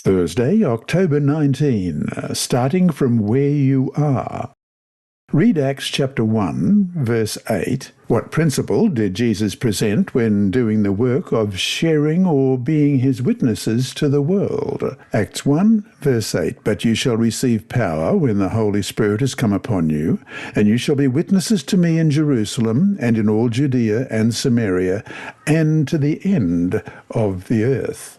Thursday, October 19, starting from where you are. Read Acts chapter 1, verse 8. What principle did Jesus present when doing the work of sharing or being his witnesses to the world? Acts 1, verse 8. But you shall receive power when the Holy Spirit has come upon you, and you shall be witnesses to me in Jerusalem and in all Judea and Samaria and to the end of the earth.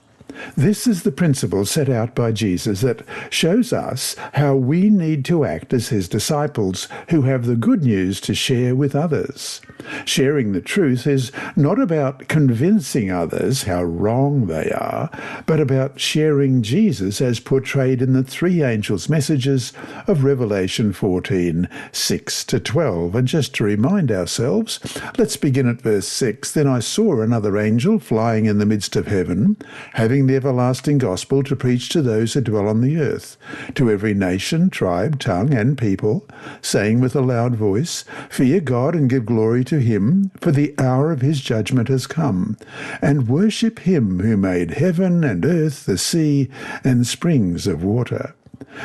This is the principle set out by Jesus that shows us how we need to act as his disciples who have the good news to share with others. Sharing the truth is not about convincing others how wrong they are, but about sharing Jesus as portrayed in the three angels' messages of Revelation 14, 6-12. And just to remind ourselves, let's begin at verse 6. Then I saw another angel flying in the midst of heaven, having the everlasting gospel to preach to those who dwell on the earth, to every nation, tribe, tongue, and people, saying with a loud voice, Fear God and give glory to him, for the hour of his judgment has come, and worship him who made heaven and earth, the sea, and springs of water.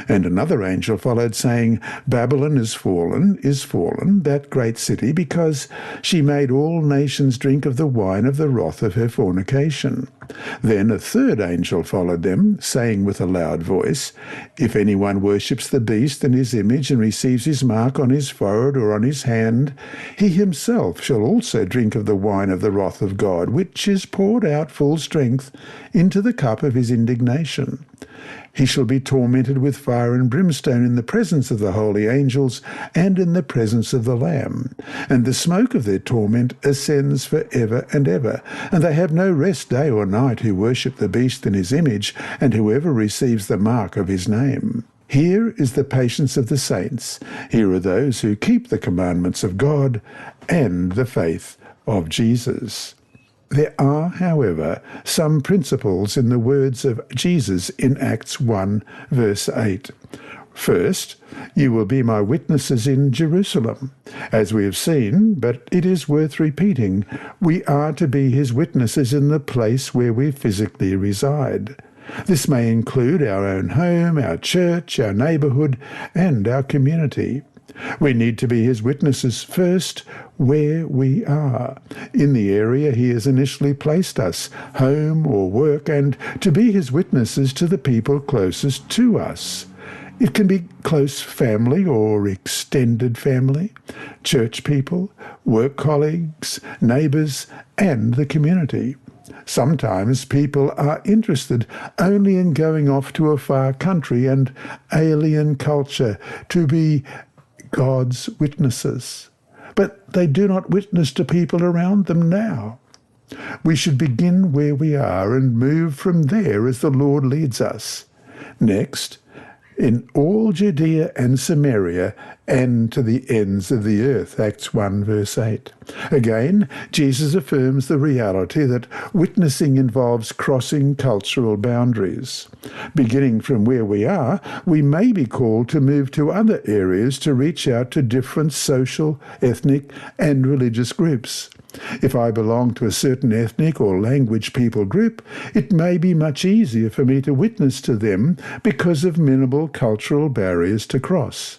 And another angel followed, saying, Babylon is fallen, that great city, because she made all nations drink of the wine of the wrath of her fornication. Then a third angel followed them, saying with a loud voice, If anyone worships the beast and his image, and receives his mark on his forehead or on his hand, he himself shall also drink of the wine of the wrath of God, which is poured out full strength into the cup of his indignation. He shall be tormented with fire and brimstone in the presence of the holy angels and in the presence of the Lamb. And the smoke of their torment ascends for ever and ever. And they have no rest day or night who worship the beast and his image, and whoever receives the mark of his name. Here is the patience of the saints. Here are those who keep the commandments of God and the faith of Jesus. There are, however, some principles in the words of Jesus in Acts 1, verse 8. First, you will be my witnesses in Jerusalem. As we have seen, but it is worth repeating, we are to be his witnesses in the place where we physically reside. This may include our own home, our church, our neighbourhood, and our community. We need to be his witnesses first where we are, in the area he has initially placed us, home or work, and to be his witnesses to the people closest to us. It can be close family or extended family, church people, work colleagues, neighbours, and the community. Sometimes people are interested only in going off to a far country and alien culture to be God's witnesses, but they do not witness to people around them now. We should begin where we are and move from there as the Lord leads us. Next, in all Judea and Samaria and to the ends of the earth, Acts 1 verse 8. Again, Jesus affirms the reality that witnessing involves crossing cultural boundaries. Beginning from where we are, we may be called to move to other areas to reach out to different social, ethnic, and religious groups. If I belong to a certain ethnic or language people group, it may be much easier for me to witness to them because of minimal cultural barriers to cross.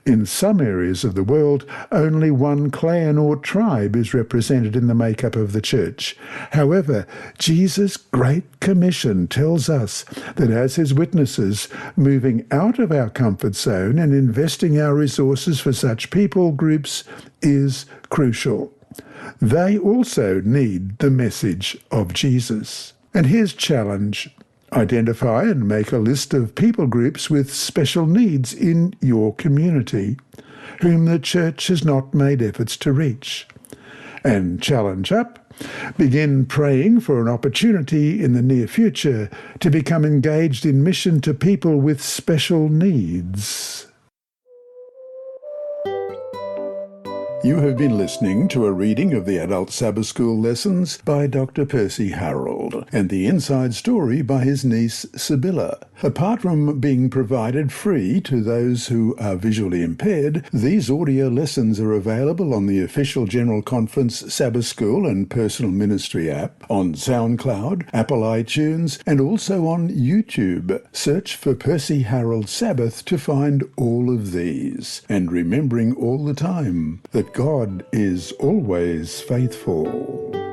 In some areas of the world, only one clan or tribe is represented in the makeup of the church. However, Jesus' Great Commission tells us that as his witnesses, moving out of our comfort zone and investing our resources for such people groups is crucial. They also need the message of Jesus. And his challenge: identify and make a list of people groups with special needs in your community, whom the church has not made efforts to reach. And challenge up: begin praying for an opportunity in the near future to become engaged in mission to people with special needs. You have been listening to a reading of the Adult Sabbath School lessons by Dr. Percy Harrold and the inside story by his niece Sibylla. Apart from being provided free to those who are visually impaired, these audio lessons are available on the official General Conference Sabbath School and Personal Ministry app, on SoundCloud, Apple iTunes, and also on YouTube. Search for Percy Harrold Sabbath to find all of these. And remembering all the time that God is always faithful.